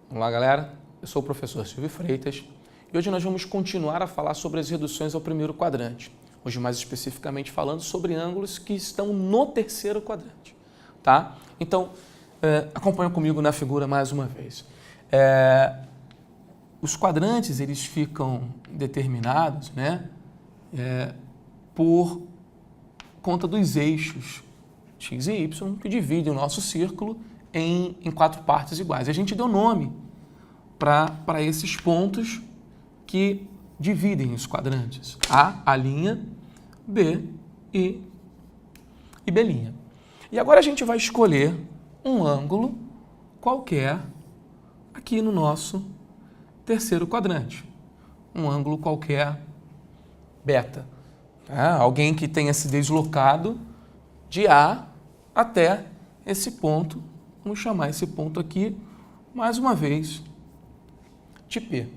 Olá, galera. Eu sou o professor Silvio Freitas e hoje nós vamos continuar a falar sobre as reduções ao primeiro quadrante. Hoje, mais especificamente, falando sobre ângulos que estão no terceiro quadrante, tá? Então, acompanha comigo na figura mais uma vez. Os quadrantes, eles ficam determinados, né, por conta dos eixos x e y que dividem o nosso círculo em quatro partes iguais. A gente deu nome para esses pontos que dividem os quadrantes. A linha, B e B'. E agora a gente vai escolher um ângulo qualquer aqui no nosso terceiro quadrante. Um ângulo qualquer beta. Tá? Alguém que tenha se deslocado de A até esse ponto. Vamos chamar esse ponto aqui, mais uma vez, de P.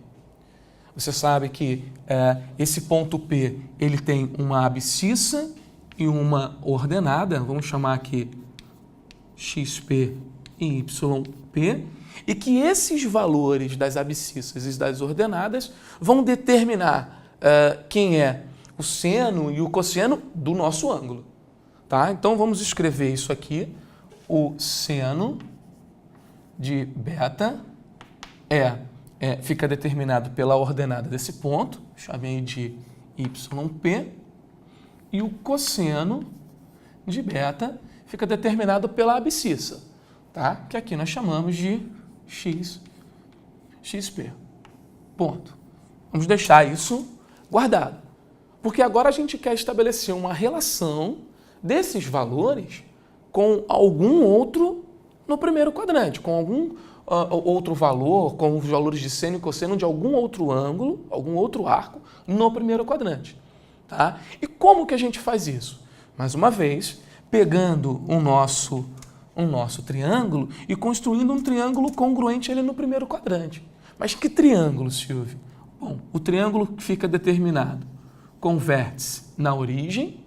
Você sabe que esse ponto P ele tem uma abscissa e uma ordenada, vamos chamar aqui XP e YP, e que esses valores das abscissas e das ordenadas vão determinar quem é o seno e o cosseno do nosso ângulo. Tá? Então vamos escrever isso aqui. O seno de beta fica determinado pela ordenada desse ponto, chamei de YP, e o cosseno de beta fica determinado pela abscissa, tá? Que aqui nós chamamos de XP. Ponto. Vamos deixar isso guardado, porque agora a gente quer estabelecer uma relação desses valores com algum outro no primeiro quadrante, com algum outro valor, com os valores de seno e cosseno de algum outro ângulo, algum outro arco no primeiro quadrante. Tá? E como que a gente faz isso? Mais uma vez, pegando o nosso triângulo e construindo um triângulo congruente ele no primeiro quadrante. Mas que triângulo, Silvio? Bom, o triângulo que fica determinado com vértice na origem,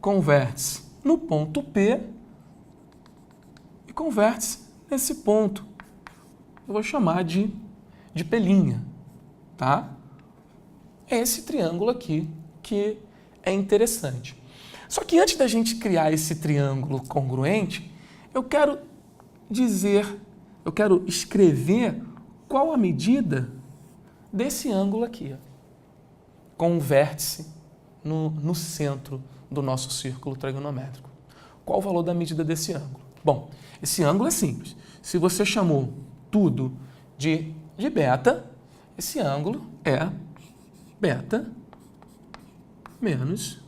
com vértice no ponto P e com vértice nesse ponto. Eu vou chamar de P', tá? É esse triângulo aqui que é interessante. Só que antes da gente criar esse triângulo congruente, eu quero escrever qual a medida desse ângulo aqui, ó, com um vértice no centro do nosso círculo trigonométrico. Qual o valor da medida desse ângulo? Bom, esse ângulo é simples. Se você chamou tudo de beta, esse ângulo é beta menos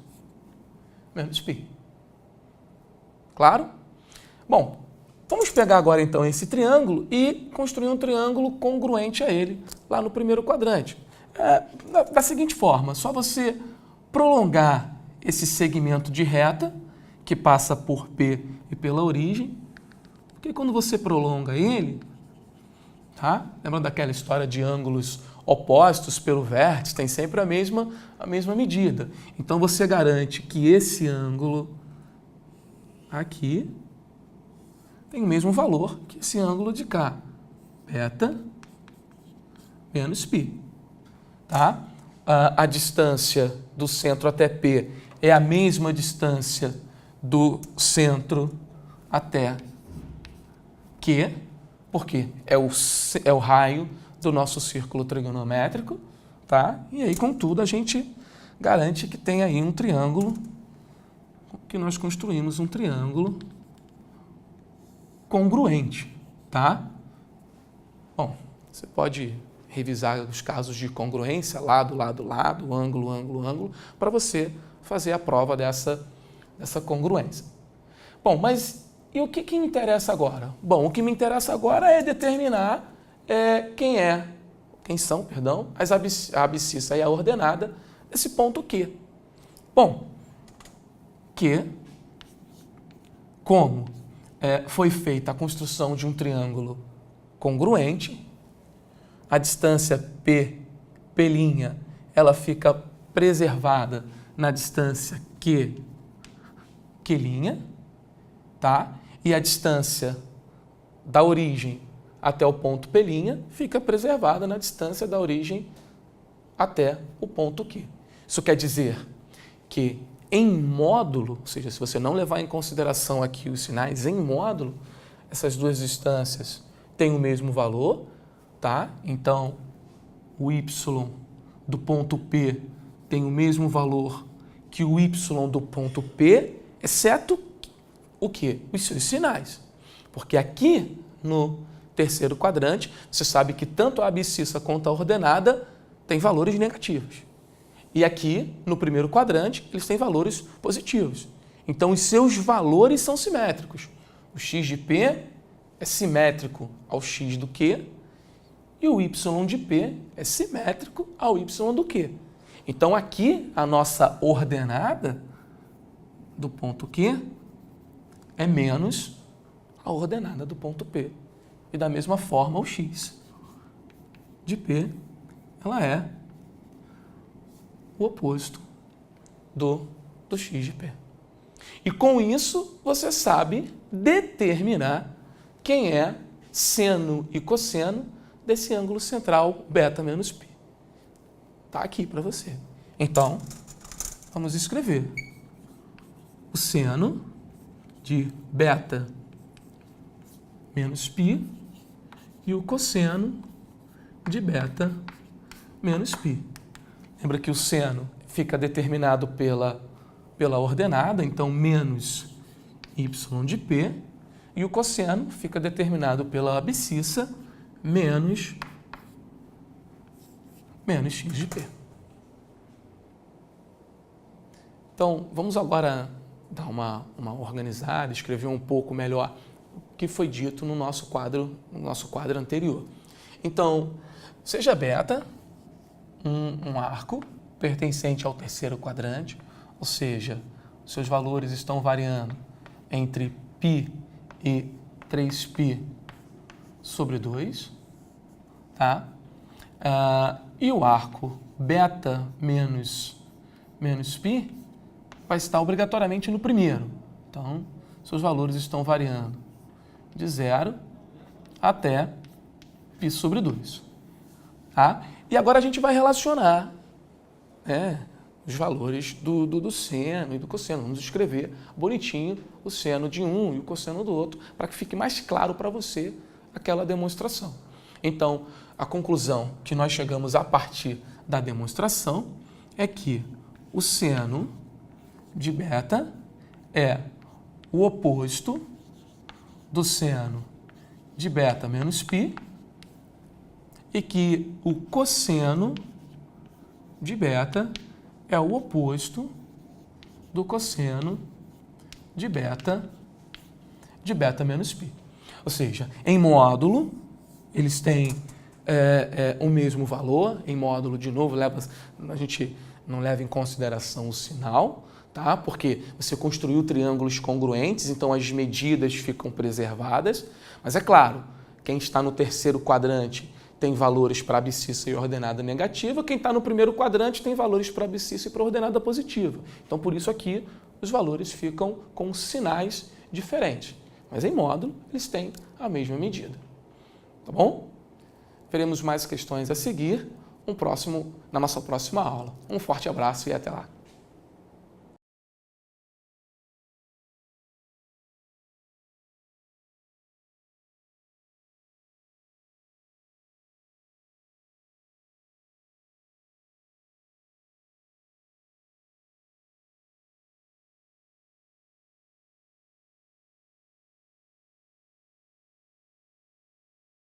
π. Claro? Bom, vamos pegar agora então esse triângulo e construir um triângulo congruente a ele lá no primeiro quadrante. Da seguinte forma, só você prolongar esse segmento de reta que passa por P e pela origem, porque quando você prolonga ele, tá? Lembra daquela história de ângulos opostos pelo vértice? Tem sempre a mesma medida. Então você garante que esse ângulo aqui tem o mesmo valor que esse ângulo de cá, beta menos π. Tá? A distância do centro até P é a mesma distância do centro até Q, porque é o raio do nosso círculo trigonométrico, tá? E aí, contudo, a gente garante que tem aí um triângulo, que nós construímos um triângulo congruente, tá? Bom, você pode revisar os casos de congruência, lado, lado, lado, ângulo, ângulo, ângulo, para você fazer a prova dessa congruência. Bom, mas e o que me interessa agora? Bom, o que me interessa agora é determinar quem são a abscissa e a ordenada desse ponto Q. Bom, Q, como foi feita a construção de um triângulo congruente, a distância P', ela fica preservada na distância Q', tá? E a distância da origem até o ponto P' fica preservada na distância da origem até o ponto Q. Isso quer dizer que em módulo, ou seja, se você não levar em consideração aqui os sinais, em módulo, essas duas distâncias têm o mesmo valor, tá? Então, o y do ponto P tem o mesmo valor que o y do ponto P, exceto o quê? Os seus sinais. Porque aqui no terceiro quadrante, você sabe que tanto a abscissa quanto a ordenada têm valores negativos. E aqui, no primeiro quadrante, eles têm valores positivos. Então, os seus valores são simétricos. O x de P é simétrico ao x do Q e o y de P é simétrico ao y do Q. Então, aqui, a nossa ordenada do ponto Q é menos a ordenada do ponto P. E da mesma forma, o x de P, ela é o oposto do x de P. E com isso, você sabe determinar quem é seno e cosseno desse ângulo central beta menos π. Está aqui para você. Então, vamos escrever o seno de beta menos π e o cosseno de beta menos π. Lembra que o seno fica determinado pela ordenada, então menos y de P, e o cosseno fica determinado pela abscissa, menos x de P. Então, vamos agora dar uma organizada, escrever um pouco melhor o que foi dito no nosso quadro anterior. Então, seja beta um arco pertencente ao terceiro quadrante, ou seja, seus valores estão variando entre π e 3π sobre 2, tá? E o arco beta menos π vai estar obrigatoriamente no primeiro. Então, seus valores estão variando de 0 até π sobre 2. Tá? E agora a gente vai relacionar, né, os valores do seno e do cosseno. Vamos escrever bonitinho o seno de um e o cosseno do outro para que fique mais claro para você aquela demonstração. Então, a conclusão que nós chegamos a partir da demonstração é que o seno de beta é o oposto do seno de beta menos π e que o cosseno de beta é o oposto do cosseno de beta menos π. Ou seja, em módulo, eles têm o mesmo valor. Em módulo, de novo, a gente não leva em consideração o sinal, tá? Porque você construiu triângulos congruentes, então as medidas ficam preservadas. Mas é claro, quem está no terceiro quadrante tem valores para abscissa e ordenada negativa, quem está no primeiro quadrante tem valores para abscissa e para ordenada positiva. Então, por isso aqui, os valores ficam com sinais diferentes. Mas em módulo, eles têm a mesma medida. Tá bom? Veremos mais questões a seguir na nossa próxima aula. Um forte abraço e até lá!